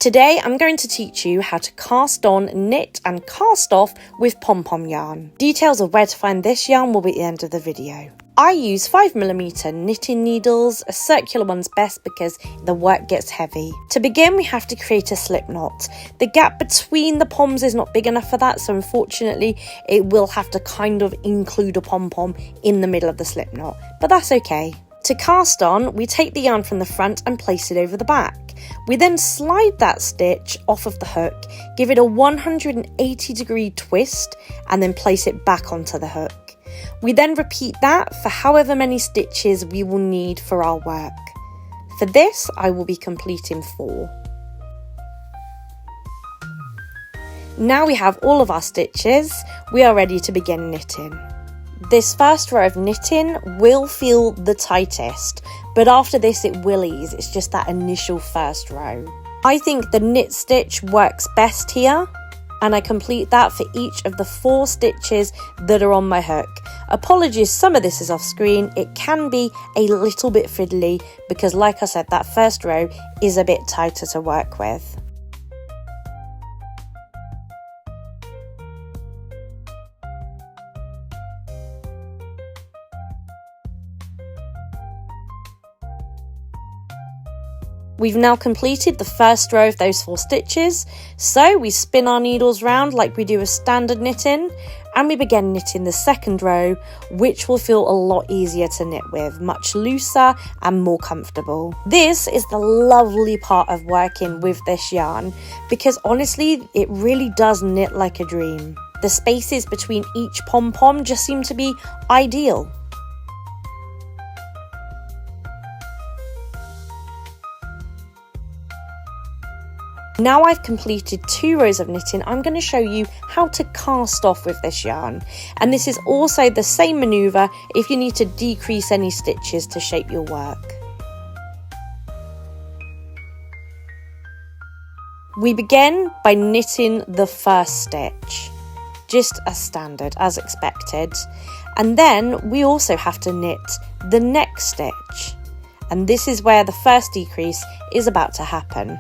Today I'm going to teach you how to cast on, knit and cast off with Pompom yarn. Details of where to find this yarn will be at the end of the video. I use 5mm knitting needles, a circular one's best because the work gets heavy. To begin we have to create a slip knot. The gap between the poms is not big enough for that, so unfortunately it will have to kind of include a pom-pom in the middle of the slip knot, but that's okay. To cast on, we take the yarn from the front and place it over the back. We then slide that stitch off of the hook, give it a 180-degree twist and then place it back onto the hook. We then repeat that for however many stitches we will need for our work. For this, I will be completing 4. Now we have all of our stitches, we are ready to begin knitting. This first row of knitting will feel the tightest, but after this it will ease. It's just that initial first row. I think the knit stitch works best here, and I complete that for each of the 4 stitches that are on my hook. Apologies, some of this is off screen. It can be a little bit fiddly because, like I said, that first row is a bit tighter to work with. We've now completed the first row of those 4 stitches, so we spin our needles round like we do with standard knitting, and we begin knitting the second row, which will feel a lot easier to knit with, much looser and more comfortable. This is the lovely part of working with this yarn, because honestly, it really does knit like a dream. The spaces between each pom-pom just seem to be ideal. Now I've completed 2 rows of knitting, I'm going to show you how to cast off with this yarn. And this is also the same manoeuvre if you need to decrease any stitches to shape your work. We begin by knitting the first stitch, just as standard, as expected. And then we also have to knit the next stitch. And this is where the first decrease is about to happen.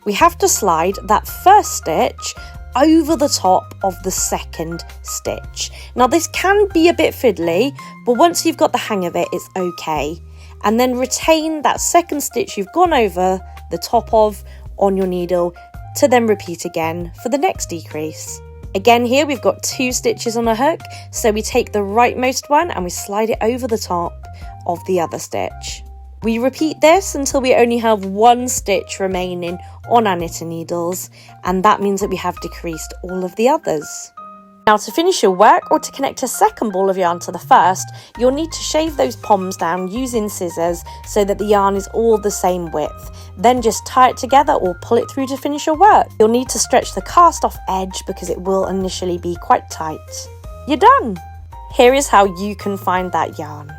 We have to slide that first stitch over the top of the second stitch. Now this can be a bit fiddly, but once you've got the hang of it, it's okay. And then retain that second stitch you've gone over the top of on your needle to then repeat again for the next decrease. Again here we've got 2 stitches on a hook, so we take the rightmost one and we slide it over the top of the other stitch. We repeat this until we only have 1 stitch remaining on our knitting needles, and that means that we have decreased all of the others. Now to finish your work, or to connect a second ball of yarn to the first, you'll need to shave those poms down using scissors so that the yarn is all the same width. Then just tie it together or pull it through to finish your work. You'll need to stretch the cast off edge because it will initially be quite tight. You're done! Here is how you can find that yarn.